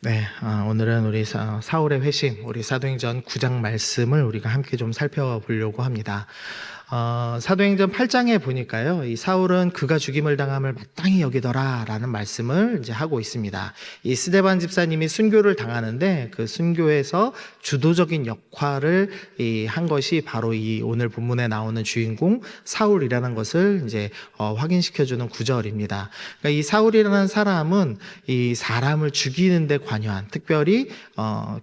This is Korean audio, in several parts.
네, 오늘은 우리 사울의 회심, 우리 사도행전 9장 말씀을 우리가 함께 좀 살펴보려고 합니다. 사도행전 8장에 보니까요, 이 사울은 그가 죽임을 당함을 마땅히 여기더라 라는 말씀을 이제 하고 있습니다. 이 스데반 집사님이 순교를 당하는데 그 순교에서 주도적인 역할을 한 것이 바로 이 오늘 본문에 나오는 주인공 사울이라는 것을 이제 확인시켜주는 구절입니다. 그러니까 이 사울이라는 사람은 이 사람을 죽이는데 관여한, 특별히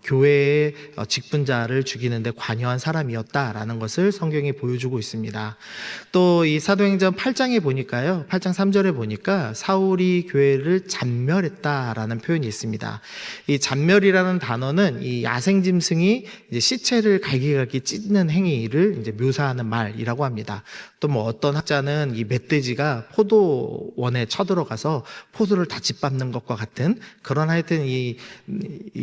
교회의 직분자를 죽이는데 관여한 사람이었다라는 것을 성경이 보여주고 있습니다. 또 이 사도행전 8장에 보니까요, 8장 3절에 보니까 사울이 교회를 잔멸했다라는 표현이 있습니다. 이 잔멸이라는 단어는 이 야생짐승이 이제 시체를 갈기갈기 찢는 행위를 이제 묘사하는 말이라고 합니다. 또 뭐 어떤 학자는 이 멧돼지가 포도원에 쳐들어가서 포도를 다 짓밟는 것과 같은 그런 하여튼 이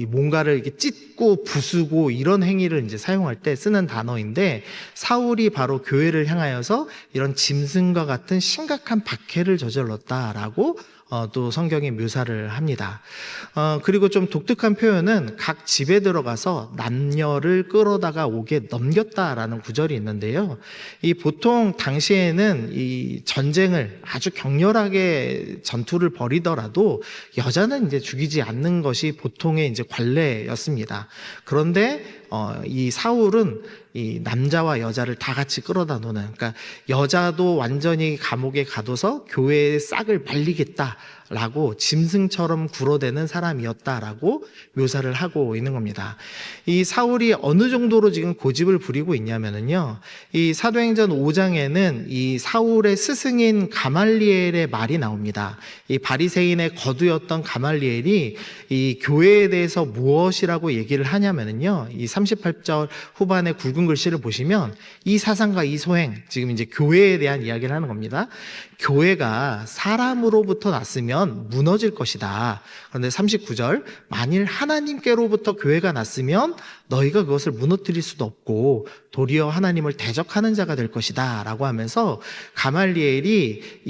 뭔가를 이렇게 찢고 부수고 이런 행위를 이제 사용할 때 쓰는 단어인데, 사울이 바로 교회를 향하여서 이런 짐승과 같은 심각한 박해를 저질렀다라고 또 성경이 묘사를 합니다. 그리고 좀 독특한 표현은 각 집에 들어가서 남녀를 끌어다가 옥에 넘겼다라는 구절이 있는데요. 이 보통 당시에는 이 전쟁을 아주 격렬하게 전투를 벌이더라도 여자는 이제 죽이지 않는 것이 보통의 이제 관례였습니다. 그런데 이 사울은 이 남자와 여자를 다 같이 끌어다 놓는, 그러니까 여자도 완전히 감옥에 가둬서 교회의 싹을 발리겠다라고 짐승처럼 굴어대는 사람이었다라고 묘사를 하고 있는 겁니다. 이 사울이 어느 정도로 지금 고집을 부리고 있냐면은요, 이 사도행전 5장에는 이 사울의 스승인 가말리엘의 말이 나옵니다. 이 바리새인의 거두였던 가말리엘이 이 교회에 대해서 무엇이라고 얘기를 하냐면은요, 이 38절 후반의 굵은 글씨를 보시면 이 사상과 이 소행, 지금 이제 교회에 대한 이야기를 하는 겁니다. 교회가 사람으로부터 났으면 무너질 것이다. 그런데 39절, 만일 하나님께로부터 교회가 났으면 너희가 그것을 무너뜨릴 수도 없고 도리어 하나님을 대적하는 자가 될 것이다 라고 하면서 가말리엘이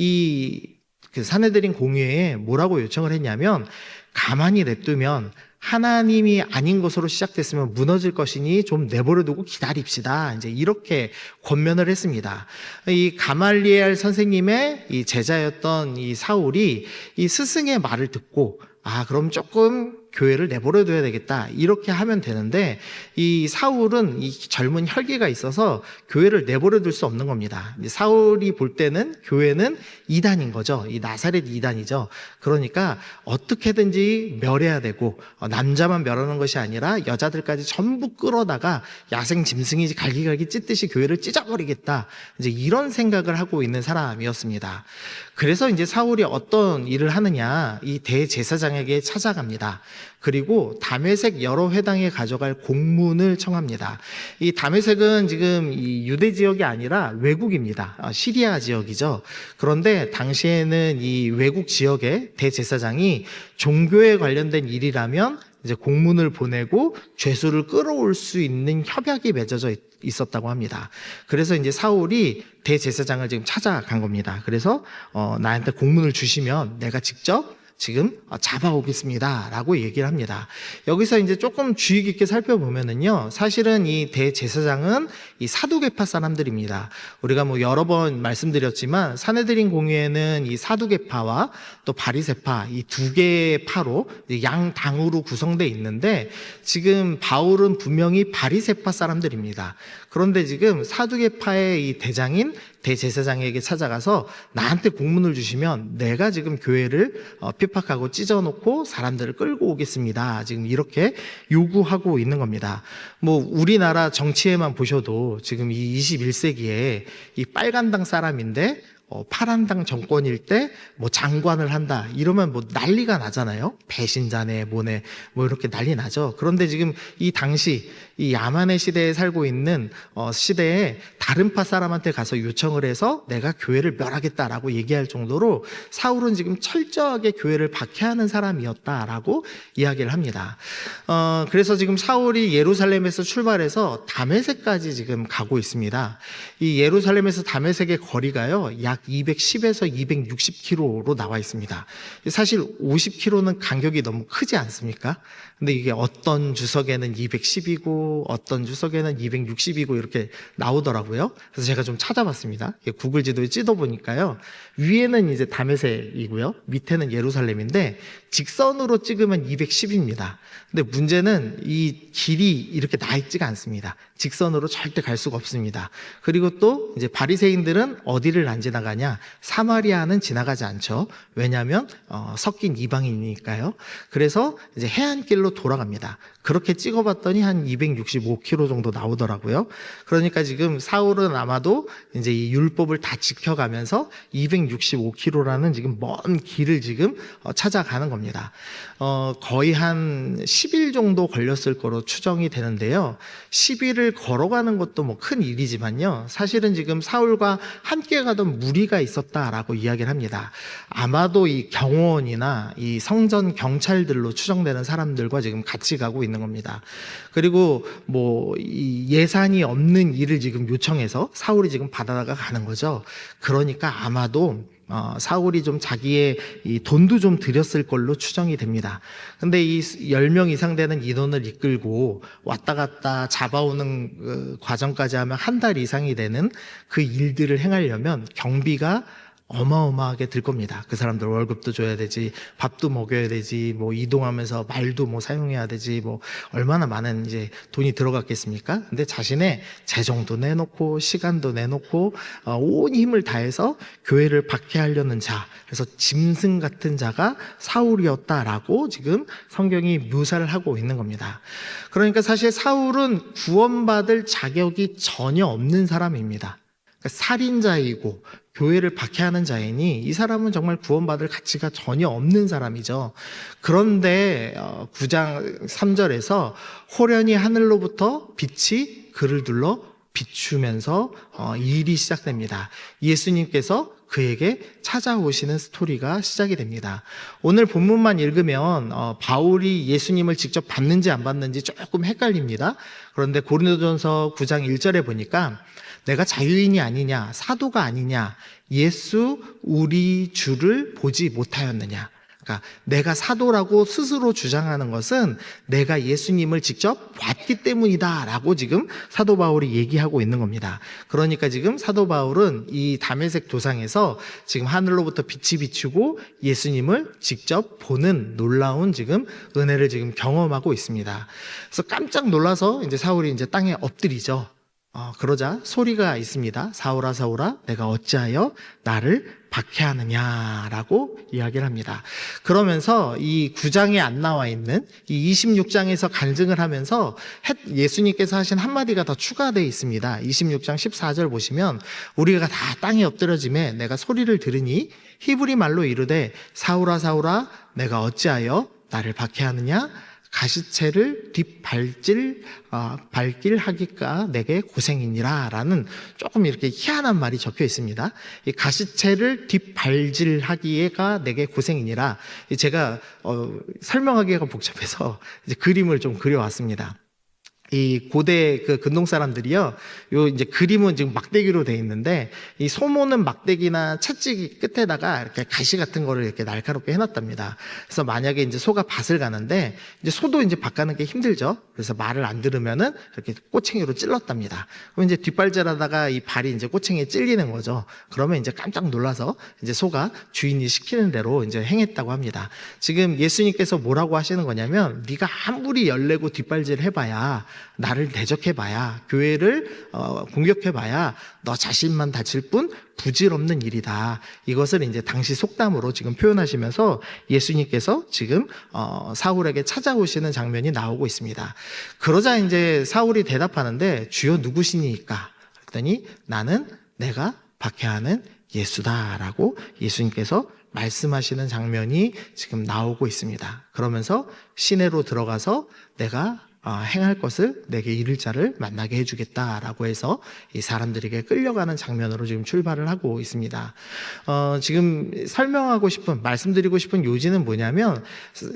그 산헤드린 공회에 뭐라고 요청을 했냐면, 가만히 냅두면 하나님이 아닌 것으로 시작됐으면 무너질 것이니 좀 내버려두고 기다립시다. 이제 이렇게 권면을 했습니다. 이 가말리엘 선생님의 이 제자였던 이 사울이 이 스승의 말을 듣고, 그럼 조금 교회를 내버려둬야 되겠다, 이렇게 하면 되는데, 이 사울은 이 젊은 혈기가 있어서 교회를 내버려둘 수 없는 겁니다. 사울이 볼 때는 교회는 이단인 거죠. 이 나사렛 이단이죠. 그러니까 어떻게든지 멸해야 되고, 남자만 멸하는 것이 아니라 여자들까지 전부 끌어다가 야생 짐승이 갈기갈기 찢듯이 교회를 찢어버리겠다, 이제 이런 생각을 하고 있는 사람이었습니다. 그래서 이제 사울이 어떤 일을 하느냐, 이 대제사장에게 찾아갑니다. 그리고 다메섹 여러 회당에 가져갈 공문을 청합니다. 이 다메섹은 지금 이 유대 지역이 아니라 외국입니다. 시리아 지역이죠. 그런데 당시에는 이 외국 지역의 대제사장이 종교에 관련된 일이라면 이제 공문을 보내고 죄수를 끌어올 수 있는 협약이 맺어져 있었다고 합니다. 그래서 이제 사울이 대제사장을 지금 찾아간 겁니다. 그래서 나한테 공문을 주시면 내가 직접 지금 잡아오겠습니다 라고 얘기를 합니다. 여기서 이제 조금 주의 깊게 살펴보면은요, 사실은 이 대제사장은 이 사두개파 사람들입니다. 우리가 뭐 여러 번 말씀드렸지만 산헤드린 공회에는 이 사두개파와 또 바리새파, 이 두 개의 파로 양당으로 구성되어 있는데, 지금 바울은 분명히 바리새파 사람들입니다. 그런데 지금 사두개파의 이 대장인 대제사장에게 찾아가서 나한테 공문을 주시면 내가 지금 교회를 핍박하고 찢어놓고 사람들을 끌고 오겠습니다, 지금 이렇게 요구하고 있는 겁니다. 뭐 우리나라 정치에만 보셔도 지금 이 21세기에 이 빨간당 사람인데 파란당 정권일 때 뭐 장관을 한다 이러면 뭐 난리가 나잖아요. 배신자네 뭐네 뭐 이렇게 난리 나죠. 그런데 지금 이 당시 이 야만의 시대에 살고 있는 시대에 다른 파 사람한테 가서 요청을 해서 내가 교회를 멸하겠다라고 얘기할 정도로 사울은 지금 철저하게 교회를 박해하는 사람이었다라고 이야기를 합니다. 그래서 지금 사울이 예루살렘에서 출발해서 다메섹까지 지금 가고 있습니다. 이 예루살렘에서 다메섹의 거리가요 약 210에서 260km로 나와 있습니다. 사실 50km는 간격이 너무 크지 않습니까? 근데 이게 어떤 주석에는 210이고 어떤 주석에는 260이고 이렇게 나오더라고요. 그래서 제가 좀 찾아봤습니다. 구글 지도에 찝어보니까요. 위에는 이제 다메섹이고요. 밑에는 예루살렘인데 직선으로 찍으면 210입니다. 근데 문제는 이 길이 이렇게 나 있지가 않습니다. 직선으로 절대 갈 수가 없습니다. 그리고 또 이제 바리새인들은 어디를 안 지나가냐? 사마리아는 지나가지 않죠. 왜냐하면 섞인 이방인이니까요. 그래서 이제 해안길로 돌아갑니다. 그렇게 찍어봤더니 한 265km 정도 나오더라고요. 그러니까 지금 사울은 아마도 이제 이 율법을 다 지켜가면서 265km라는 지금 먼 길을 지금 찾아가는 겁니다. 거의 한 10일 정도 걸렸을 거로 추정이 되는데요. 10일을 걸어가는 것도 뭐 큰 일이지만요. 사실은 지금 사울과 함께 가던 무리가 있었다라고 이야기를 합니다. 아마도 이 경호원이나 이 성전 경찰들로 추정되는 사람들과 지금 같이 가고 있는 겁니다. 그리고 뭐 이 예산이 없는 일을 지금 요청해서 사울이 지금 받아다가 가는 거죠. 그러니까 아마도 사울이 좀 자기의 이 돈도 좀 들였을 걸로 추정이 됩니다. 근데 이 10명 이상 되는 인원을 이끌고 왔다 갔다 잡아오는 그 과정까지 하면 한 달 이상이 되는 그 일들을 행하려면 경비가 어마어마하게 들 겁니다. 그 사람들 월급도 줘야 되지, 밥도 먹여야 되지, 뭐 이동하면서 말도 뭐 사용해야 되지, 뭐 얼마나 많은 이제 돈이 들어갔겠습니까? 근데 자신의 재정도 내놓고 시간도 내놓고 온 힘을 다해서 교회를 박해하려는 자, 그래서 짐승 같은 자가 사울이었다라고 지금 성경이 묘사를 하고 있는 겁니다. 그러니까 사실 사울은 구원받을 자격이 전혀 없는 사람입니다. 그러니까 살인자이고 교회를 박해하는 자이니 이 사람은 정말 구원받을 가치가 전혀 없는 사람이죠. 그런데 9장 3절에서 호련히 하늘로부터 빛이 그를 둘러 비추면서 일이 시작됩니다. 예수님께서 그에게 찾아오시는 스토리가 시작이 됩니다. 오늘 본문만 읽으면 바울이 예수님을 직접 봤는지 안 봤는지 조금 헷갈립니다. 그런데 고린도전서 9장 1절에 보니까 내가 자유인이 아니냐, 사도가 아니냐, 예수 우리 주를 보지 못하였느냐. 그러니까 내가 사도라고 스스로 주장하는 것은 내가 예수님을 직접 봤기 때문이다라고 지금 사도 바울이 얘기하고 있는 겁니다. 그러니까 지금 사도 바울은 이 다메섹 도상에서 지금 하늘로부터 빛이 비추고 예수님을 직접 보는 놀라운 지금 은혜를 지금 경험하고 있습니다. 그래서 깜짝 놀라서 이제 사울이 이제 땅에 엎드리죠. 그러자 소리가 있습니다. 사울아 사울아 내가 어찌하여 나를 박해하느냐라고 이야기를 합니다. 그러면서 이 9장에 안 나와 있는 이 26장에서 간증을 하면서 예수님께서 하신 한마디가 더 추가되어 있습니다. 26장 14절 보시면 우리가 다 땅에 엎드려짐에 내가 소리를 들으니 히브리 말로 이르되 사울아 사울아 내가 어찌하여 나를 박해하느냐 가시체를 발길하기가 내게 고생이니라 라는 조금 이렇게 희한한 말이 적혀 있습니다. 이 가시체를 뒷발질하기가 내게 고생이니라. 제가 설명하기가 복잡해서 이제 그림을 좀 그려왔습니다. 이 고대 그 근동 사람들이요, 요 이제 그림은 지금 막대기로 돼 있는데 이 소모는 막대기나 채찍 끝에다가 이렇게 가시 같은 거를 이렇게 날카롭게 해놨답니다. 그래서 만약에 이제 소가 밭을 가는데 이제 소도 이제 밭 가는 게 힘들죠. 그래서 말을 안 들으면은 이렇게 꼬챙이로 찔렀답니다. 그럼 이제 뒷발질하다가 이 발이 이제 꼬챙이에 찔리는 거죠. 그러면 이제 깜짝 놀라서 이제 소가 주인이 시키는 대로 이제 행했다고 합니다. 지금 예수님께서 뭐라고 하시는 거냐면 네가 아무리 열내고 뒷발질 해봐야 나를 대적해봐야 교회를 공격해봐야 너 자신만 다칠 뿐 부질없는 일이다. 이것을 이제 당시 속담으로 지금 표현하시면서 예수님께서 지금 사울에게 찾아오시는 장면이 나오고 있습니다. 그러자 이제 사울이 대답하는데 주여 누구시니까? 그랬더니 나는 내가 박해하는 예수다라고 예수님께서 말씀하시는 장면이 지금 나오고 있습니다. 그러면서 시내로 들어가서 내가 행할 것을 내게 이를 자를 만나게 해주겠다라고 해서 이 사람들에게 끌려가는 장면으로 지금 출발을 하고 있습니다. 지금 설명하고 싶은, 말씀드리고 싶은 요지는 뭐냐면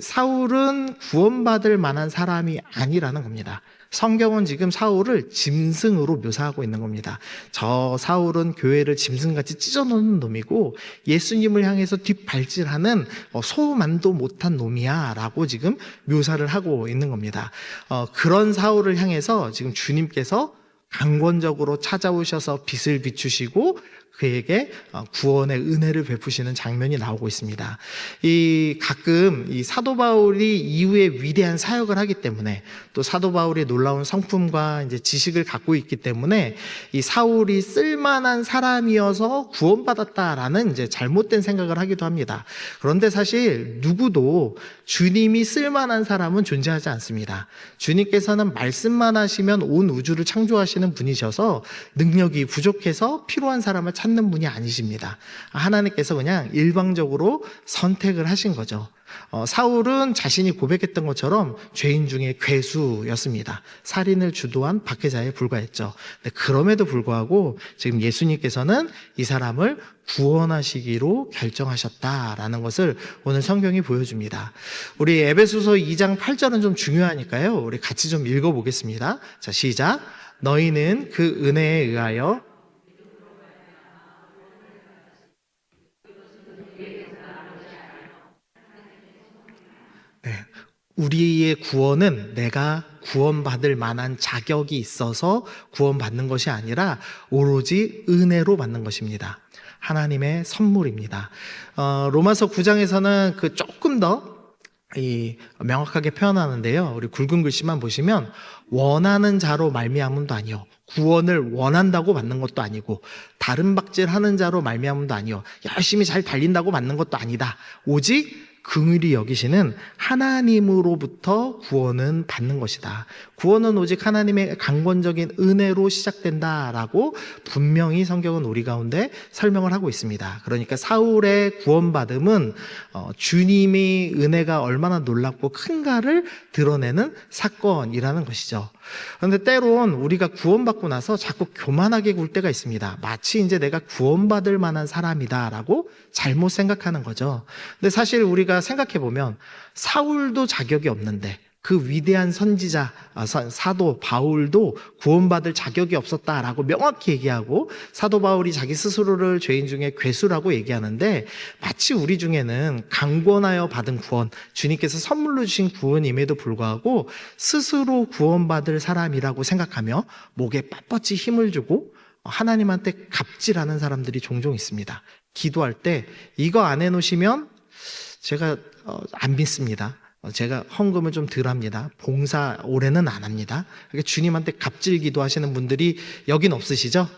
사울은 구원받을 만한 사람이 아니라는 겁니다. 성경은 지금 사울을 짐승으로 묘사하고 있는 겁니다. 저 사울은 교회를 짐승같이 찢어놓는 놈이고 예수님을 향해서 뒷발질하는 소만도 못한 놈이야 라고 지금 묘사를 하고 있는 겁니다. 그런 사울을 향해서 지금 주님께서 강권적으로 찾아오셔서 빛을 비추시고 그에게 구원의 은혜를 베푸시는 장면이 나오고 있습니다. 가끔 이 사도 바울이 이후에 위대한 사역을 하기 때문에 또 사도 바울의 놀라운 성품과 이제 지식을 갖고 있기 때문에 이 사울이 쓸만한 사람이어서 구원받았다라는 이제 잘못된 생각을 하기도 합니다. 그런데 사실 누구도 주님이 쓸만한 사람은 존재하지 않습니다. 주님께서는 말씀만 하시면 온 우주를 창조하시는 분이셔서 능력이 부족해서 필요한 사람을 찾는 분이 아니십니다. 하나님께서 그냥 일방적으로 선택을 하신 거죠. 사울은 자신이 고백했던 것처럼 죄인 중에 괴수였습니다. 살인을 주도한 박해자에 불과했죠. 근데 그럼에도 불구하고 지금 예수님께서는 이 사람을 구원하시기로 결정하셨다라는 것을 오늘 성경이 보여줍니다. 우리 에베소서 2장 8절은 좀 중요하니까요. 우리 같이 좀 읽어보겠습니다. 자, 시작. 너희는 그 은혜에 의하여 네, 우리의 구원은 내가 구원받을 만한 자격이 있어서 구원받는 것이 아니라 오로지 은혜로 받는 것입니다. 하나님의 선물입니다. 로마서 9장에서는 그 조금 더 명확하게 표현하는데요. 우리 굵은 글씨만 보시면 원하는 자로 말미암음도 아니요, 구원을 원한다고 받는 것도 아니고, 다른 박질하는 자로 말미암음도 아니요, 열심히 잘 달린다고 받는 것도 아니다. 오직 긍휼히 여기시는 하나님으로부터 구원은 받는 것이다. 구원은 오직 하나님의 강권적인 은혜로 시작된다라고 분명히 성경은 우리 가운데 설명을 하고 있습니다. 그러니까 사울의 구원받음은 주님의 은혜가 얼마나 놀랍고 큰가를 드러내는 사건이라는 것이죠. 그런데 때론 우리가 구원받고 나서 자꾸 교만하게 굴 때가 있습니다. 마치 이제 내가 구원받을 만한 사람이다라고 잘못 생각하는 거죠. 근데 사실 우리가 생각해 보면 사울도 자격이 없는데 그 위대한 선지자 사도 바울도 구원받을 자격이 없었다라고 명확히 얘기하고, 사도 바울이 자기 스스로를 죄인 중에 괴수라고 얘기하는데 마치 우리 중에는 강권하여 받은 구원, 주님께서 선물로 주신 구원임에도 불구하고 스스로 구원받을 사람이라고 생각하며 목에 빳빳이 힘을 주고 하나님한테 갑질하는 사람들이 종종 있습니다. 기도할 때 이거 안 해놓으시면 제가 안 믿습니다. 제가 헌금을 좀 덜 합니다. 봉사 올해는 안 합니다. 그러니까 주님한테 갑질 기도하시는 분들이 여긴 없으시죠?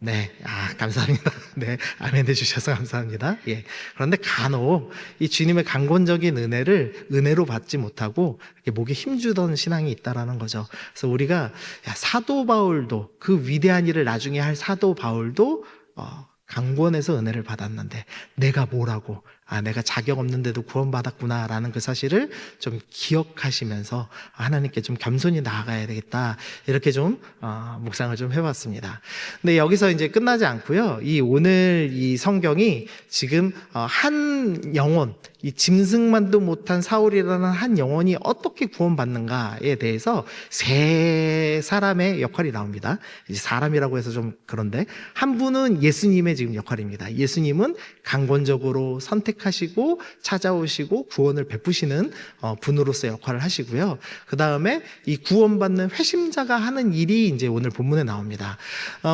네, 감사합니다. 네, 아멘 해주셔서 감사합니다. 예. 그런데 간혹 이 주님의 강권적인 은혜를 은혜로 받지 못하고 이렇게 목에 힘주던 신앙이 있다라는 거죠. 그래서 우리가 사도 바울도, 그 위대한 일을 나중에 할 사도 바울도 강권에서 은혜를 받았는데 내가 뭐라고, 내가 자격 없는데도 구원받았구나라는 그 사실을 좀 기억하시면서 하나님께 좀 겸손히 나아가야 되겠다, 이렇게 좀 묵상을 좀 해봤습니다. 근데 여기서 이제 끝나지 않고요. 오늘 이 성경이 지금 한 영혼, 이 짐승만도 못한 사울이라는 한 영혼이 어떻게 구원받는가에 대해서 세 사람의 역할이 나옵니다. 이제 사람이라고 해서 좀 그런데, 한 분은 예수님의 지금 역할입니다. 예수님은 강권적으로 선택하시고 찾아오시고 구원을 베푸시는 분으로서 역할을 하시고요. 그 다음에 이 구원받는 회심자가 하는 일이 이제 오늘 본문에 나옵니다.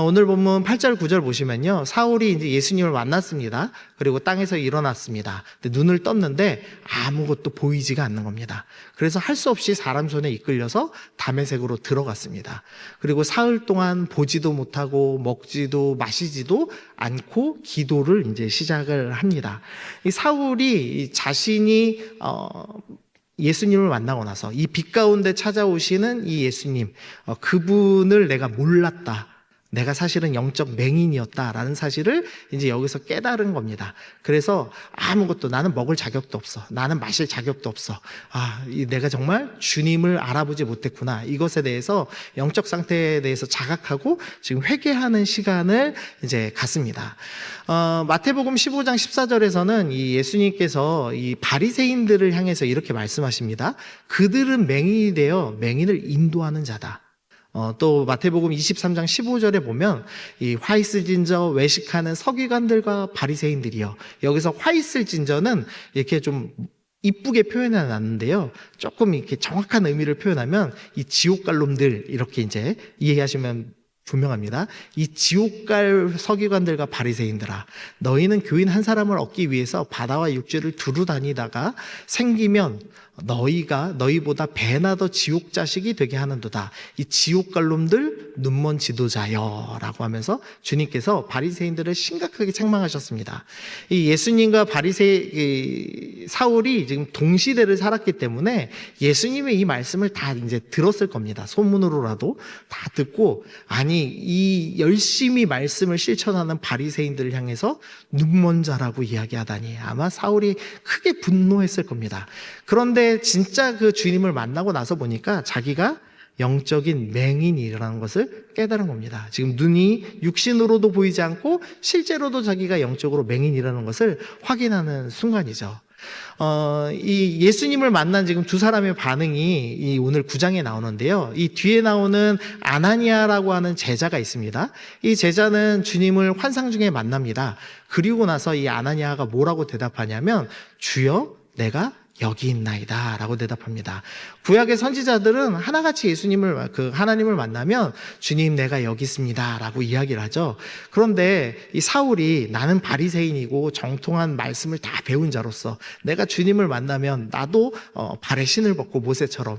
오늘 본문 8절 9절 보시면요, 사울이 이제 예수님을 만났습니다. 그리고 땅에서 일어났습니다. 근데 눈을 떴는데 아무것도 보이지가 않는 겁니다. 그래서 할 수 없이 사람 손에 이끌려서 다메섹으로 들어갔습니다. 그리고 사흘 동안 보지도 못하고 먹지도 마시지도 않고 기도를 이제 시작을 합니다. 이 사울이 자신이 예수님을 만나고 나서 이 빛 가운데 찾아오시는 이 예수님, 그분을 내가 몰랐다, 내가 사실은 영적 맹인이었다라는 사실을 이제 여기서 깨달은 겁니다. 그래서 아무것도 나는 먹을 자격도 없어. 나는 마실 자격도 없어. 내가 정말 주님을 알아보지 못했구나. 이것에 대해서 영적 상태에 대해서 자각하고 지금 회개하는 시간을 이제 갖습니다. 마태복음 15장 14절에서는 이 예수님께서 이 바리새인들을 향해서 이렇게 말씀하십니다. 그들은 맹인이 되어 맹인을 인도하는 자다. 또 마태복음 23장 15절에 보면 이 화 있을 진저 외식하는 서기관들과 바리새인들이요. 여기서 화 있을 진저는 이렇게 좀 이쁘게 표현해 놨는데요. 조금 이렇게 정확한 의미를 표현하면 이 지옥갈 놈들 이렇게 이제 이해하시면 분명합니다. 이 지옥갈 서기관들과 바리새인들아, 너희는 교인 한 사람을 얻기 위해서 바다와 육지를 두루 다니다가 생기면 너희보다 배나 더 지옥 자식이 되게 하는도다. 이 지옥갈 놈들 눈먼 지도자여 라고 하면서 주님께서 바리새인들을 심각하게 책망하셨습니다. 이 예수님과 사울이 지금 동시대를 살았기 때문에 예수님의 이 말씀을 다 이제 들었을 겁니다. 소문으로라도 다 듣고, 아니 이 열심히 말씀을 실천하는 바리새인들을 향해서 눈먼 자라고 이야기하다니 아마 사울이 크게 분노했을 겁니다. 그런데 진짜 그 주님을 만나고 나서 보니까 자기가 영적인 맹인이라는 것을 깨달은 겁니다. 지금 눈이 육신으로도 보이지 않고 실제로도 자기가 영적으로 맹인이라는 것을 확인하는 순간이죠. 이 예수님을 만난 지금 두 사람의 반응이 이 오늘 9장에 나오는데요. 이 뒤에 나오는 아나니아라고 하는 제자가 있습니다. 이 제자는 주님을 환상 중에 만납니다. 그리고 나서 이 아나니아가 뭐라고 대답하냐면, 주여, 내가 여기 있나이다 라고 대답합니다. 구약의 선지자들은 하나같이 하나님을 만나면 주님 내가 여기 있습니다 라고 이야기를 하죠. 그런데 이 사울이 나는 바리새인이고 정통한 말씀을 다 배운 자로서 내가 주님을 만나면 나도 발에 신을 벗고 모세처럼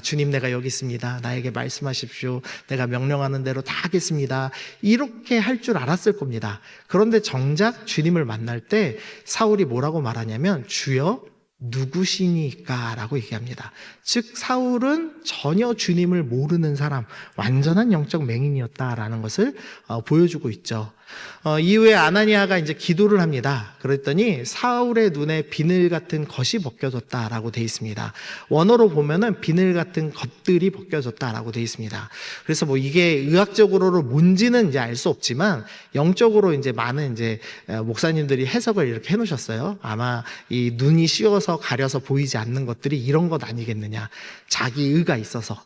주님 내가 여기 있습니다. 나에게 말씀하십시오. 내가 명령하는 대로 다 하겠습니다. 이렇게 할 줄 알았을 겁니다. 그런데 정작 주님을 만날 때 사울이 뭐라고 말하냐면, 주여 누구시니까 라고 얘기합니다. 즉 사울은 전혀 주님을 모르는 사람, 완전한 영적 맹인이었다라는 것을 보여주고 있죠. 이후에 아나니아가 이제 기도를 합니다. 그랬더니 사울의 눈에 비늘 같은 것이 벗겨졌다라고 되어 있습니다. 원어로 보면은 비늘 같은 것들이 벗겨졌다라고 되어 있습니다. 그래서 뭐 이게 의학적으로는 뭔지는 이제 알 수 없지만 영적으로 이제 많은 이제 목사님들이 해석을 이렇게 해놓으셨어요. 아마 이 눈이 씌워서 가려서 보이지 않는 것들이 이런 것 아니겠느냐. 자기 의가 있어서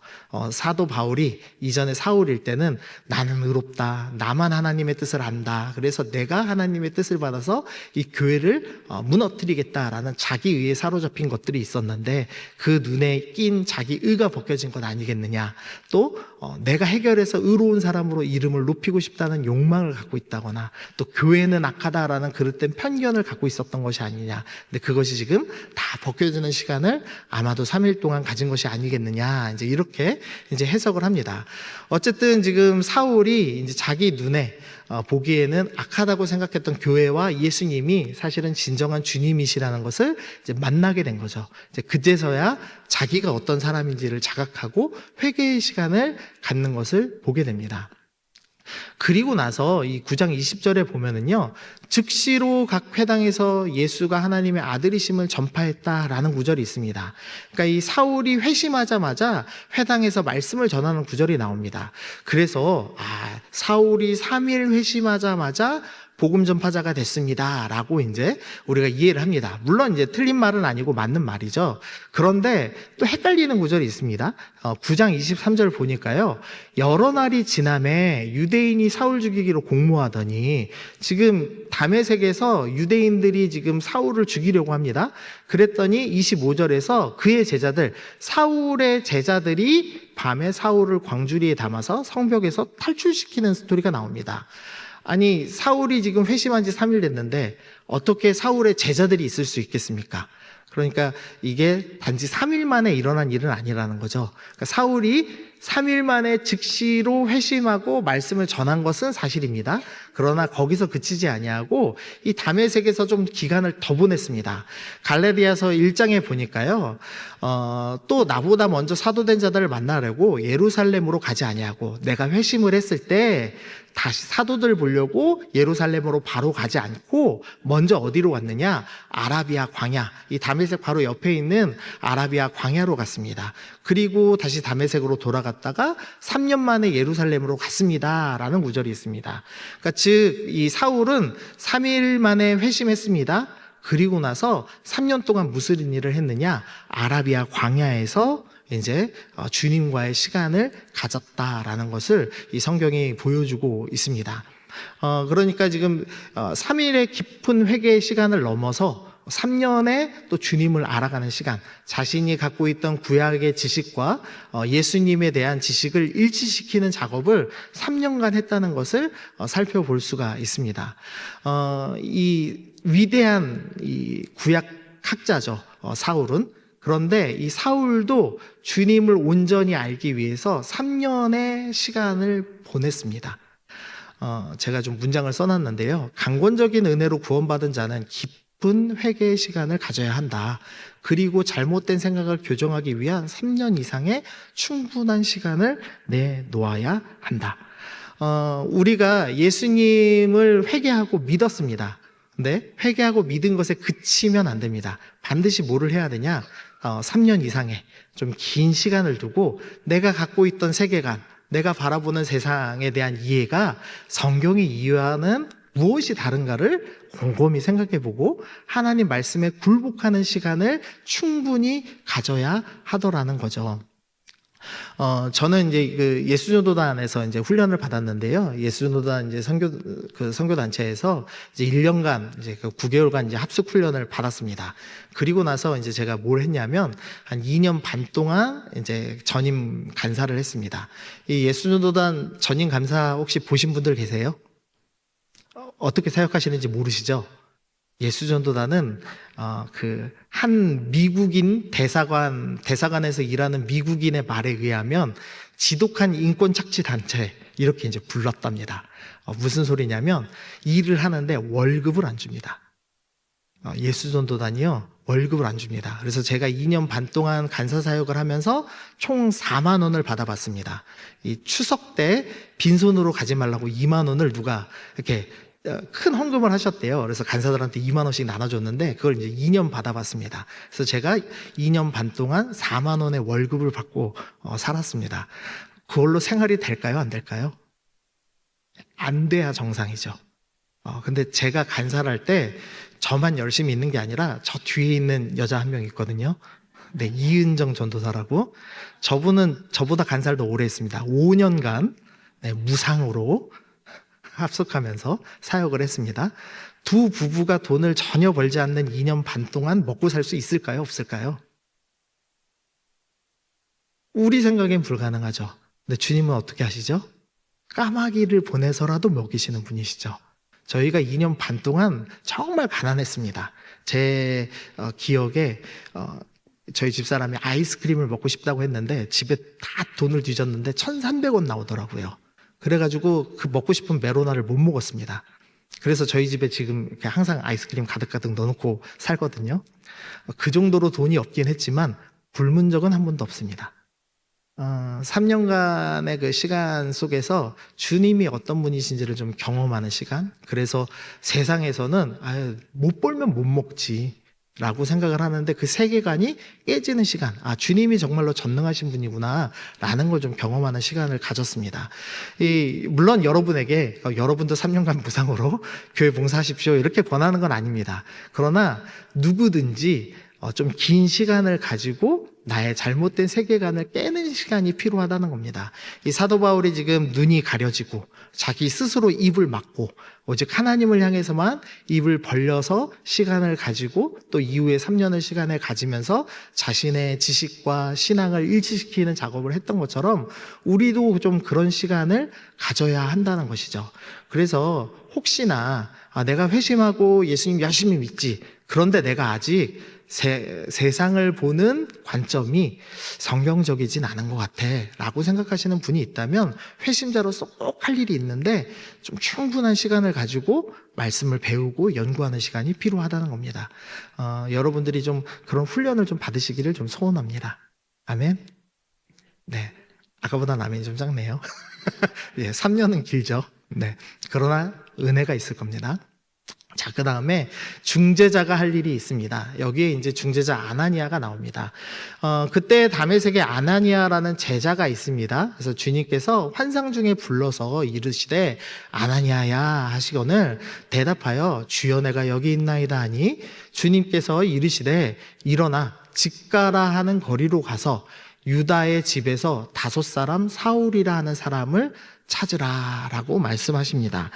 사도 바울이 이전에 사울일 때는 나는 의롭다. 나만 하나님의 뜻을 안다. 그래서 내가 하나님의 뜻을 받아서 이 교회를 무너뜨리겠다라는 자기 의에 사로잡힌 것들이 있었는데 그 눈에 낀 자기 의가 벗겨진 것 아니겠느냐. 또 내가 해결해서 의로운 사람으로 이름을 높이고 싶다는 욕망을 갖고 있다거나 또 교회는 악하다라는 그릇된 편견을 갖고 있었던 것이 아니냐. 근데 그것이 지금 다 벗겨지는 시간을 아마도 3일 동안 가진 것이 아니겠느냐. 이제 이렇게 이제 해석을 합니다. 어쨌든 지금 사울이 이제 자기 눈에 보기에는 악하다고 생각했던 교회와 예수님이 사실은 진정한 주님이시라는 것을 이제 만나게 된 거죠. 이제 그제서야 자기가 어떤 사람인지를 자각하고 회개의 시간을 갖는 것을 보게 됩니다. 그리고 나서 이 9장 20절에 보면은요, 즉시로 각 회당에서 예수가 하나님의 아들이심을 전파했다라는 구절이 있습니다. 그러니까 이 사울이 회심하자마자 회당에서 말씀을 전하는 구절이 나옵니다. 그래서 사울이 3일 회심하자마자 복음 전파자가 됐습니다 라고 이제 우리가 이해를 합니다. 물론 이제 틀린 말은 아니고 맞는 말이죠. 그런데 또 헷갈리는 구절이 있습니다. 9장 23절 보니까요, 여러 날이 지남에 유대인이 사울 죽이기로 공모하더니 지금 다메섹에서 유대인들이 지금 사울을 죽이려고 합니다. 그랬더니 25절에서 그의 제자들, 사울의 제자들이 밤에 사울을 광주리에 담아서 성벽에서 탈출시키는 스토리가 나옵니다. 아니, 사울이 지금 회심한 지 3일 됐는데 어떻게 사울의 제자들이 있을 수 있겠습니까? 그러니까 이게 단지 3일 만에 일어난 일은 아니라는 거죠. 그러니까 사울이 3일 만에 즉시로 회심하고 말씀을 전한 것은 사실입니다. 그러나 거기서 그치지 아니하고 이 다메섹에서 좀 기간을 더 보냈습니다. 갈라디아서 1장에 보니까요, 또 나보다 먼저 사도된 자들을 만나려고 예루살렘으로 가지 아니하고 내가 회심을 했을 때 다시 사도들 보려고 예루살렘으로 바로 가지 않고 먼저 어디로 갔느냐? 아라비아 광야, 이 다메섹 바로 옆에 있는 아라비아 광야로 갔습니다. 그리고 다시 다메섹으로 돌아갔다가 3년 만에 예루살렘으로 갔습니다 라는 구절이 있습니다. 그러니까 즉 이 사울은 3일 만에 회심했습니다. 그리고 나서 3년 동안 무슨 일을 했느냐? 아라비아 광야에서 이제 주님과의 시간을 가졌다라는 것을 이 성경이 보여주고 있습니다. 그러니까 지금 3일의 깊은 회개의 시간을 넘어서 3년의 또 주님을 알아가는 시간, 자신이 갖고 있던 구약의 지식과 예수님에 대한 지식을 일치시키는 작업을 3년간 했다는 것을 살펴볼 수가 있습니다. 이 위대한 이 구약 학자죠, 사울은. 그런데 이 사울도 주님을 온전히 알기 위해서 3년의 시간을 보냈습니다. 제가 좀 문장을 써놨는데요. 강권적인 은혜로 구원받은 자는 깊은 회개의 시간을 가져야 한다. 그리고 잘못된 생각을 교정하기 위한 3년 이상의 충분한 시간을 내놓아야 한다. 우리가 예수님을 회개하고 믿었습니다. 근데 회개하고 믿은 것에 그치면 안 됩니다. 반드시 뭐를 해야 되냐? 3년 이상의 좀 긴 시간을 두고 내가 갖고 있던 세계관, 내가 바라보는 세상에 대한 이해가 성경이 이해하는 무엇이 다른가를 곰곰이 생각해보고 하나님 말씀에 굴복하는 시간을 충분히 가져야 하더라는 거죠. 저는 이제 그 예수전도단에서 이제 훈련을 받았는데요. 예수전도단 이제 선교단체에서 이제 1년간 이제 그 9개월간 이제 합숙 훈련을 받았습니다. 그리고 나서 이제 제가 뭘 했냐면 한 2년 반 동안 이제 전임 간사를 했습니다. 이 예수전도단 전임 간사 혹시 보신 분들 계세요? 어떻게 사역하시는지 모르시죠? 예수전도단은 그 한 미국인 대사관에서 일하는 미국인의 말에 의하면 지독한 인권 착취 단체 이렇게 이제 불렀답니다. 무슨 소리냐면 일을 하는데 월급을 안 줍니다. 예수전도단이요, 월급을 안 줍니다. 그래서 제가 2년 반 동안 간사 사역을 하면서 총 4만 원을 받아봤습니다. 이 추석 때 빈손으로 가지 말라고 2만 원을 누가 이렇게 큰 헌금을 하셨대요. 그래서 간사들한테 2만 원씩 나눠줬는데 그걸 이제 2년 받아봤습니다. 그래서 제가 2년 반 동안 4만 원의 월급을 받고 살았습니다. 그걸로 생활이 될까요? 안 될까요? 안 돼야 정상이죠. 근데 제가 간사를 할 때 저만 열심히 있는 게 아니라 저 뒤에 있는 여자 한 명 있거든요. 네, 이은정 전도사라고. 저분은 저보다 간사를 더 오래 했습니다. 5년간 무상으로 합숙하면서 사역을 했습니다. 두 부부가 돈을 전혀 벌지 않는 2년 반 동안 먹고 살 수 있을까요? 없을까요? 우리 생각엔 불가능하죠. 근데 주님은 어떻게 하시죠? 까마귀를 보내서라도 먹이시는 분이시죠. 저희가 2년 반 동안 정말 가난했습니다. 제 기억에 저희 집사람이 아이스크림을 먹고 싶다고 했는데 집에 다 돈을 뒤졌는데 1,300원 나오더라고요. 그래가지고 그 먹고 싶은 메로나를 못 먹었습니다. 그래서 저희 집에 지금 이렇게 항상 아이스크림 가득가득 넣어놓고 살거든요. 그 정도로 돈이 없긴 했지만 굶은 적은 한 번도 없습니다. 3년간의 그 시간 속에서 주님이 어떤 분이신지를 좀 경험하는 시간. 그래서 세상에서는 못 벌면 못 먹지 라고 생각을 하는데 그 세계관이 깨지는 시간, 주님이 정말로 전능하신 분이구나 라는 걸 좀 경험하는 시간을 가졌습니다. 물론 여러분에게 여러분도 3년간 무상으로 교회 봉사하십시오 이렇게 권하는 건 아닙니다. 그러나 누구든지 좀 긴 시간을 가지고 나의 잘못된 세계관을 깨는 시간이 필요하다는 겁니다. 이 사도 바울이 지금 눈이 가려지고 자기 스스로 입을 막고 오직 하나님을 향해서만 입을 벌려서 시간을 가지고 또 이후에 3년의 시간을 가지면서 자신의 지식과 신앙을 일치시키는 작업을 했던 것처럼 우리도 좀 그런 시간을 가져야 한다는 것이죠. 그래서 혹시나 내가 회심하고 예수님 열심히 믿지, 그런데 내가 아직 세상을 보는 관점이 성경적이진 않은 것 같아 라고 생각하시는 분이 있다면 회심자로서 꼭 할 일이 있는데 좀 충분한 시간을 가지고 말씀을 배우고 연구하는 시간이 필요하다는 겁니다. 여러분들이 좀 그런 훈련을 좀 받으시기를 좀 소원합니다. 아멘. 네, 아까보다 아멘이 좀 작네요. 예, 3년은 길죠. 네, 그러나 은혜가 있을 겁니다. 자, 그 다음에 중재자가 할 일이 있습니다. 여기에 이제 중재자 아나니아가 나옵니다. 그때 다메섹에 아나니아라는 제자가 있습니다. 그래서 주님께서 환상 중에 불러서 이르시되 아나니아야 하시거늘 대답하여 주여 내가 여기 있나이다 하니 주님께서 이르시되 일어나 직가라 하는 거리로 가서 유다의 집에서 5사람 사울이라 하는 사람을 찾으라 라고 말씀하십니다.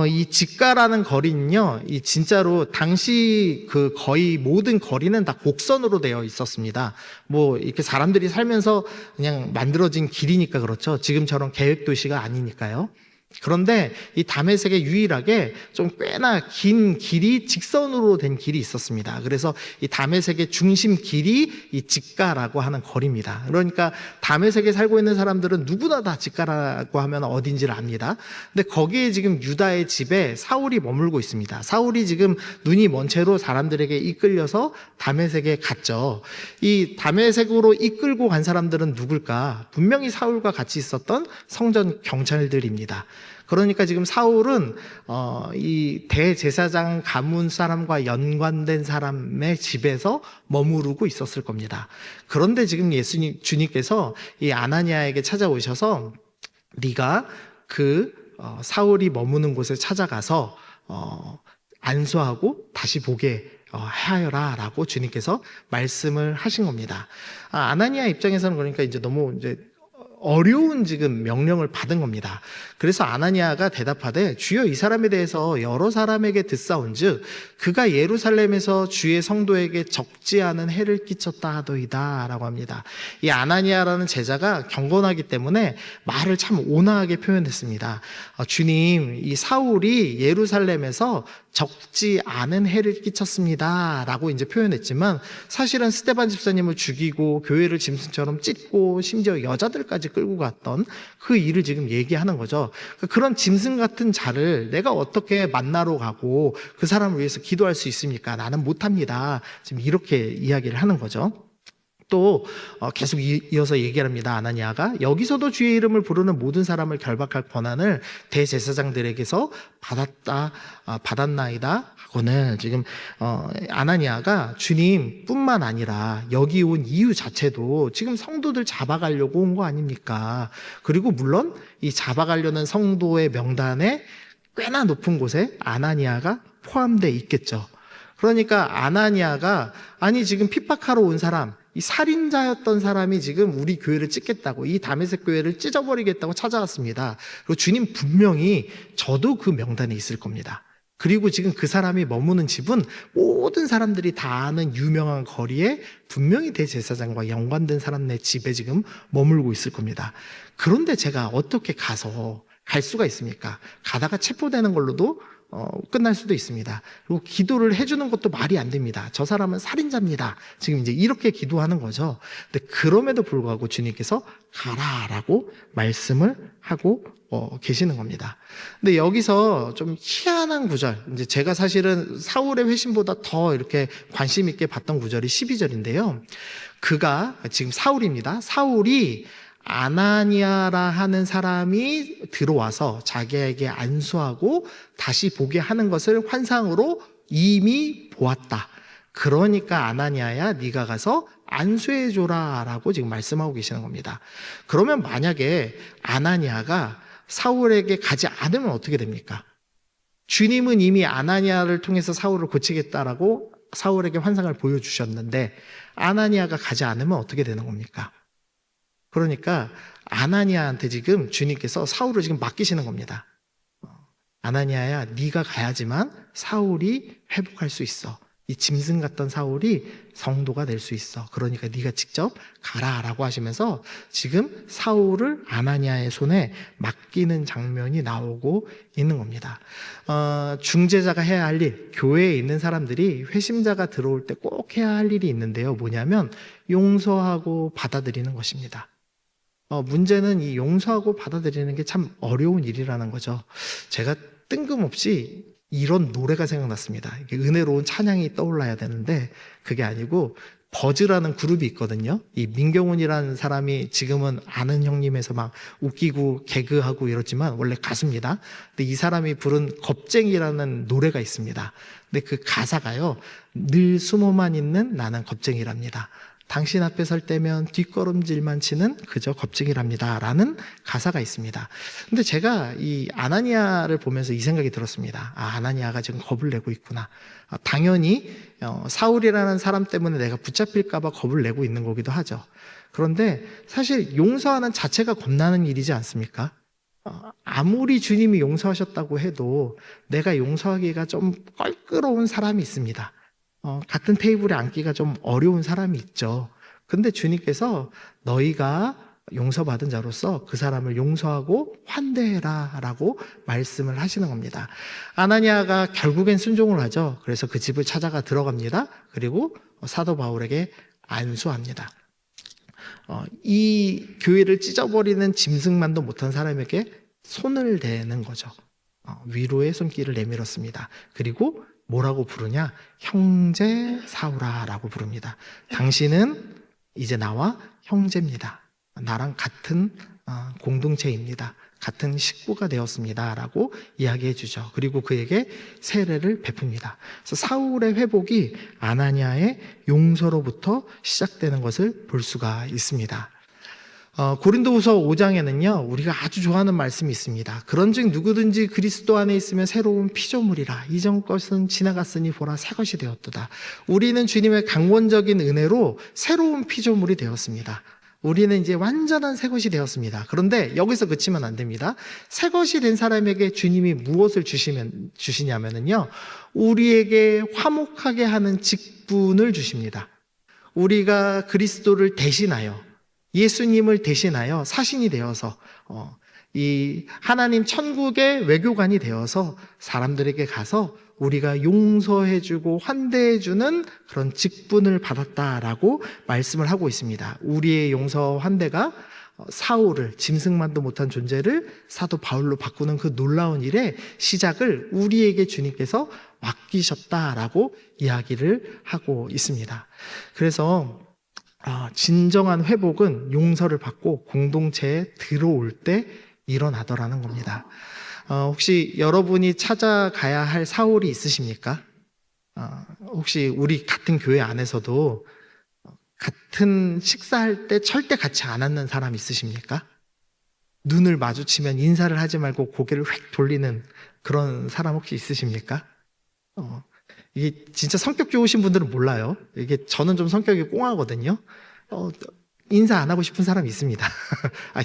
이 직가라는 거리는요, 이 진짜로 당시 그 거의 모든 거리는 다 곡선으로 되어 있었습니다. 뭐 이렇게 사람들이 살면서 그냥 만들어진 길이니까 그렇죠. 지금처럼 계획도시가 아니니까요. 그런데 이 다메섹에 유일하게 좀 꽤나 긴 길이 직선으로 된 길이 있었습니다. 그래서 이 다메섹의 중심 길이 이 직가라고 하는 거리입니다. 그러니까 다메섹에 살고 있는 사람들은 누구나 다 직가라고 하면 어딘지를 압니다. 근데 거기에 지금 유다의 집에 사울이 머물고 있습니다. 사울이 지금 눈이 먼 채로 사람들에게 이끌려서 다메섹에 갔죠. 이 다메섹으로 이끌고 간 사람들은 누굴까? 분명히 사울과 같이 있었던 성전 경찰들입니다. 그러니까 지금 사울은 이 대제사장 가문 사람과 연관된 사람의 집에서 머무르고 있었을 겁니다. 그런데 지금 주님께서 이 아나니아에게 찾아오셔서 네가 그 사울이 머무는 곳에 찾아가서 안수하고 다시 보게 하여라 라고 주님께서 말씀을 하신 겁니다. 아나니아 입장에서는 그러니까 이제 너무 이제 어려운 지금 명령을 받은 겁니다. 그래서 아나니아가 대답하되 주여 이 사람에 대해서 여러 사람에게 듣사온즉 그가 예루살렘에서 주의 성도에게 적지 않은 해를 끼쳤다 하더이다 라고 합니다. 이 아나니아라는 제자가 경건하기 때문에 말을 참 온화하게 표현했습니다. 주님, 이 사울이 예루살렘에서 적지 않은 해를 끼쳤습니다 라고 이제 표현했지만 사실은 스데반 집사님을 죽이고 교회를 짐승처럼 찢고 심지어 여자들까지 끌고 갔던 그 일을 지금 얘기하는 거죠. 그런 짐승 같은 자를 내가 어떻게 만나러 가고 그 사람을 위해서 기도할 수 있습니까? 나는 못합니다. 지금 이렇게 이야기를 하는 거죠. 또 계속 이어서 얘기를 합니다. 아나니아가 여기서도 주의 이름을 부르는 모든 사람을 결박할 권한을 대제사장들에게서 받았나이다 하고는 지금 아나니아가 주님뿐만 아니라 여기 온 이유 자체도 지금 성도들 잡아가려고 온 거 아닙니까? 그리고 물론 이 잡아가려는 성도의 명단에 꽤나 높은 곳에 아나니아가 포함되어 있겠죠. 그러니까 아나니아가 아니 지금 핍박하러 온 사람, 이 살인자였던 사람이 지금 우리 교회를 찢겠다고, 이 다메섹 교회를 찢어버리겠다고 찾아왔습니다. 그리고 주님 분명히 저도 그 명단에 있을 겁니다. 그리고 지금 그 사람이 머무는 집은 모든 사람들이 다 아는 유명한 거리에 분명히 대제사장과 연관된 사람의 집에 지금 머물고 있을 겁니다. 그런데 제가 어떻게 가서 갈 수가 있습니까? 가다가 체포되는 걸로도 끝날 수도 있습니다. 그리고 기도를 해주는 것도 말이 안 됩니다. 저 사람은 살인자입니다. 지금 이제 이렇게 기도하는 거죠. 근데 그럼에도 불구하고 주님께서 가라라고 말씀을 하고 계시는 겁니다. 근데 여기서 좀 희한한 구절, 이제 제가 사실은 사울의 회심보다 더 이렇게 관심 있게 봤던 구절이 12절인데요. 그가 지금 사울입니다. 사울이 아나니아라 하는 사람이 들어와서 자기에게 안수하고 다시 보게 하는 것을 환상으로 이미 보았다. 그러니까 아나니아야 네가 가서 안수해줘라 라고 지금 말씀하고 계시는 겁니다. 그러면 만약에 아나니아가 사울에게 가지 않으면 어떻게 됩니까? 주님은 이미 아나니아를 통해서 사울을 고치겠다라고 사울에게 환상을 보여주셨는데 아나니아가 가지 않으면 어떻게 되는 겁니까? 그러니까 아나니아한테 지금 주님께서 사울을 지금 맡기시는 겁니다. 아나니아야, 네가 가야지만 사울이 회복할 수 있어. 이 짐승 같던 사울이 성도가 될 수 있어. 그러니까 네가 직접 가라라고 하시면서 지금 사울을 아나니아의 손에 맡기는 장면이 나오고 있는 겁니다. 중재자가 해야 할 일, 교회에 있는 사람들이 회심자가 들어올 때 꼭 해야 할 일이 있는데요. 뭐냐면 용서하고 받아들이는 것입니다. 문제는 이 용서하고 받아들이는 게 참 어려운 일이라는 거죠. 제가 뜬금없이 이런 노래가 생각났습니다. 이게 은혜로운 찬양이 떠올라야 되는데 그게 아니고 버즈라는 그룹이 있거든요. 이 민경훈이라는 사람이 지금은 아는 형님에서 막 웃기고 개그하고 이러지만 원래 가수입니다. 근데 이 사람이 부른 겁쟁이라는 노래가 있습니다. 근데 그 가사가요, 늘 숨어만 있는 나는 겁쟁이랍니다. 당신 앞에 설 때면 뒷걸음질만 치는 그저 겁쟁이랍니다 라는 가사가 있습니다. 근데 제가 이 아나니아를 보면서 이 생각이 들었습니다. 아나니아가 지금 겁을 내고 있구나. 당연히 사울이라는 사람 때문에 내가 붙잡힐까 봐 겁을 내고 있는 거기도 하죠. 그런데 사실 용서하는 자체가 겁나는 일이지 않습니까? 아무리 주님이 용서하셨다고 해도 내가 용서하기가 좀 껄끄러운 사람이 있습니다. 같은 테이블에 앉기가 좀 어려운 사람이 있죠. 근데 주님께서 너희가 용서받은 자로서 그 사람을 용서하고 환대해라 라고 말씀을 하시는 겁니다. 아나니아가 결국엔 순종을 하죠. 그래서 그 집을 찾아가 들어갑니다. 그리고 사도 바울에게 안수합니다. 이 교회를 찢어버리는 짐승만도 못한 사람에게 손을 대는 거죠. 위로의 손길을 내밀었습니다. 그리고 뭐라고 부르냐? 형제 사울아라고 부릅니다. 당신은 이제 나와 형제입니다. 나랑 같은 공동체입니다. 같은 식구가 되었습니다 라고 이야기해 주죠. 그리고 그에게 세례를 베풉니다. 그래서 사울의 회복이 아나니아의 용서로부터 시작되는 것을 볼 수가 있습니다. 고린도후서 5장에는요 우리가 아주 좋아하는 말씀이 있습니다. 그런즉 누구든지 그리스도 안에 있으면 새로운 피조물이라. 이전 것은 지나갔으니 보라 새 것이 되었도다. 우리는 주님의 강권적인 은혜로 새로운 피조물이 되었습니다. 우리는 이제 완전한 새 것이 되었습니다. 그런데 여기서 그치면 안 됩니다. 새 것이 된 사람에게 주님이 무엇을 주시냐면요 우리에게 화목하게 하는 직분을 주십니다. 우리가 그리스도를 대신하여, 예수님을 대신하여 사신이 되어서 이 하나님 천국의 외교관이 되어서 사람들에게 가서 우리가 용서해주고 환대해주는 그런 직분을 받았다라고 말씀을 하고 있습니다. 우리의 용서와 환대가 사울을, 짐승만도 못한 존재를 사도 바울로 바꾸는 그 놀라운 일의 시작을 우리에게 주님께서 맡기셨다라고 이야기를 하고 있습니다. 그래서 진정한 회복은 용서를 받고 공동체에 들어올 때 일어나더라는 겁니다. 혹시 여러분이 찾아가야 할 사울이 있으십니까? 혹시 우리 같은 교회 안에서도 같은 식사할 때 절대 같이 안 앉는 사람 있으십니까? 눈을 마주치면 인사를 하지 말고 고개를 휙 돌리는 그런 사람 혹시 있으십니까? 이게 진짜 성격 좋으신 분들은 몰라요. 이게 저는 좀 성격이 꽁하거든요. 인사 안 하고 싶은 사람이 있습니다.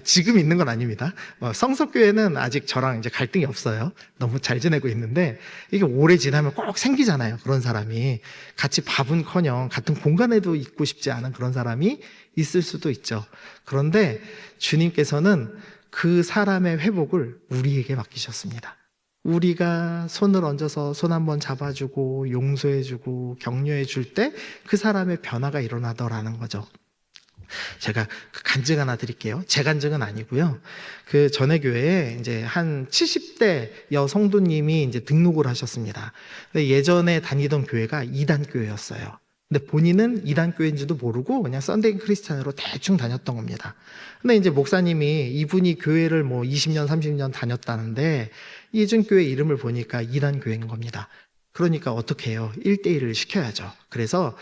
지금 있는 건 아닙니다. 성석교회는 아직 저랑 이제 갈등이 없어요. 너무 잘 지내고 있는데 이게 오래 지나면 꼭 생기잖아요. 그런 사람이 같이 밥은커녕 같은 공간에도 있고 싶지 않은 그런 사람이 있을 수도 있죠. 그런데 주님께서는 그 사람의 회복을 우리에게 맡기셨습니다. 우리가 손을 얹어서 손 한번 잡아주고 용서해주고 격려해줄 때 그 사람의 변화가 일어나더라는 거죠. 제가 그 간증 하나 드릴게요. 제 간증은 아니고요. 그 전에 교회에 이제 한 70대 여성도님이 이제 등록을 하셨습니다. 근데 예전에 다니던 교회가 이단 교회였어요. 근데 본인은 이단 교회인지도 모르고 그냥 썬데이 크리스찬으로 대충 다녔던 겁니다. 근데 이제 목사님이 이분이 교회를 뭐 20년, 30년 다녔다는데 예전 교회 이름을 보니까 이단 교회인 겁니다. 그러니까 어떻게 해요? 1대1을 시켜야죠. 그래서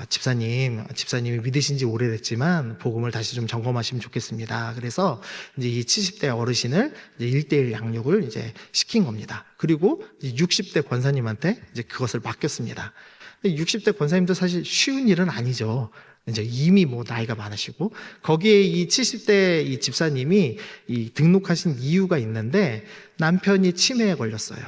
집사님이 믿으신 지 오래됐지만 복음을 다시 좀 점검하시면 좋겠습니다. 그래서 이제 이 70대 어르신을 이제 1대1 양육을 이제 시킨 겁니다. 그리고 60대 권사님한테 이제 그것을 맡겼습니다. 60대 권사님도 사실 쉬운 일은 아니죠. 이제 이미 뭐 나이가 많으시고 거기에 이 70대 이 집사님이 이 등록하신 이유가 있는데 남편이 치매에 걸렸어요.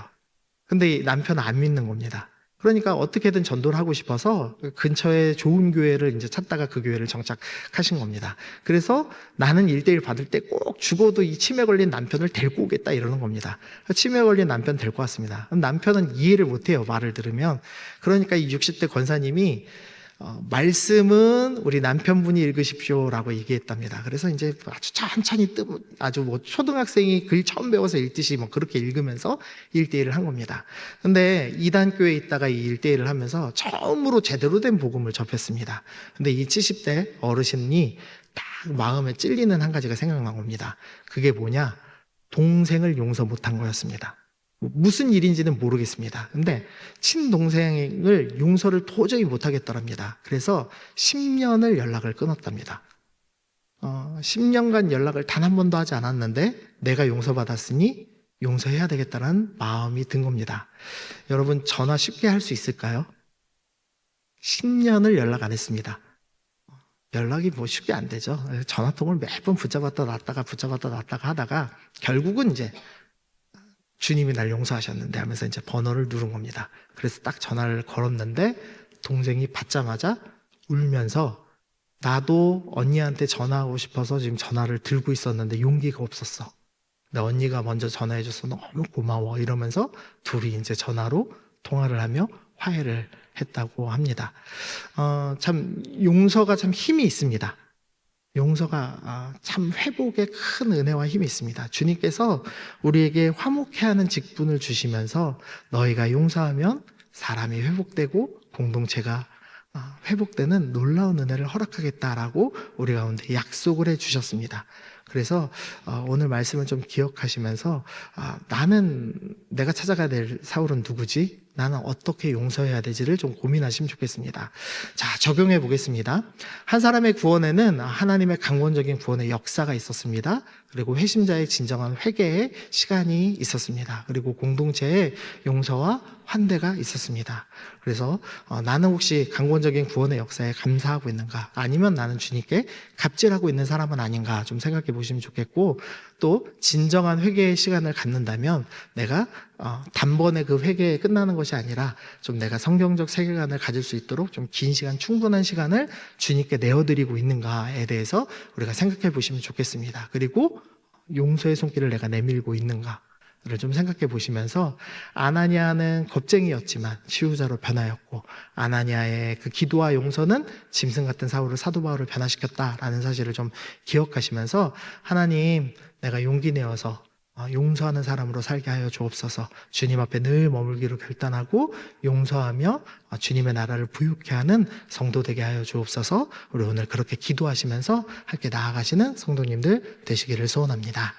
근데 남편은 안 믿는 겁니다. 그러니까 어떻게든 전도를 하고 싶어서 근처에 좋은 교회를 이제 찾다가 그 교회를 정착하신 겁니다. 그래서 나는 1대1 받을 때 꼭 죽어도 이 치매 걸린 남편을 데리고 오겠다 이러는 겁니다. 치매 걸린 남편 데리고 왔습니다. 그럼 남편은 이해를 못해요, 말을 들으면. 그러니까 이 60대 권사님이 말씀은 우리 남편분이 읽으십시오라고 얘기했답니다. 그래서 이제 아주 천천히 아주 뭐 초등학생이 글 처음 배워서 읽듯이 뭐 그렇게 읽으면서 1대1을 한 겁니다. 근데 이단교회에 있다가 이 1대1을 하면서 처음으로 제대로 된 복음을 접했습니다. 근데 이 70대 어르신이 딱 마음에 찔리는 한 가지가 생각난 겁니다. 그게 뭐냐? 동생을 용서 못한 거였습니다. 무슨 일인지는 모르겠습니다. 근데 친동생을 용서를 도저히 못하겠더랍니다. 그래서 10년을 연락을 끊었답니다. 10년간 연락을 단 한 번도 하지 않았는데 내가 용서받았으니 용서해야 되겠다는 마음이 든 겁니다. 여러분, 전화 쉽게 할 수 있을까요? 10년을 연락 안 했습니다. 연락이 뭐 쉽게 안 되죠. 전화통을 매번 붙잡았다 놨다가 하다가 결국은 이제 주님이 날 용서하셨는데 하면서 이제 번호를 누른 겁니다. 그래서 딱 전화를 걸었는데 동생이 받자마자 울면서 나도 언니한테 전화하고 싶어서 지금 전화를 들고 있었는데 용기가 없었어. 근데 언니가 먼저 전화해줘서 너무 고마워 이러면서 둘이 이제 전화로 통화를 하며 화해를 했다고 합니다. 참 용서가 참 힘이 있습니다. 용서가 참 회복에 큰 은혜와 힘이 있습니다. 주님께서 우리에게 화목해 하는 직분을 주시면서 너희가 용서하면 사람이 회복되고 공동체가 회복되는 놀라운 은혜를 허락하겠다라고 우리 가운데 약속을 해주셨습니다. 그래서 오늘 말씀을 좀 기억하시면서 나는 내가 찾아가야 될 사울은 누구지? 나는 어떻게 용서해야 되지를 좀 고민하시면 좋겠습니다. 자, 적용해 보겠습니다. 한 사람의 구원에는 하나님의 강권적인 구원의 역사가 있었습니다. 그리고 회심자의 진정한 회개의 시간이 있었습니다. 그리고 공동체의 용서와 환대가 있었습니다. 그래서 나는 혹시 강권적인 구원의 역사에 감사하고 있는가? 아니면 나는 주님께 갑질하고 있는 사람은 아닌가? 좀 생각해 보시면 좋겠고, 또 진정한 회개의 시간을 갖는다면 내가 단번에 그 회개에 끝나는 것이 아니라 좀 내가 성경적 세계관을 가질 수 있도록 좀 긴 시간, 충분한 시간을 주님께 내어드리고 있는가에 대해서 우리가 생각해 보시면 좋겠습니다. 그리고 용서의 손길을 내가 내밀고 있는가 를 좀 생각해 보시면서, 아나니아는 겁쟁이였지만 치유자로 변하였고, 아나니아의 그 기도와 용서는 짐승 같은 사울을 사도 바울을 변화시켰다라는 사실을 좀 기억하시면서, 하나님, 내가 용기 내어서 용서하는 사람으로 살게 하여 주옵소서. 주님 앞에 늘 머물기로 결단하고 용서하며 주님의 나라를 부유케 하는 성도 되게 하여 주옵소서. 우리 오늘 그렇게 기도하시면서 함께 나아가시는 성도님들 되시기를 소원합니다.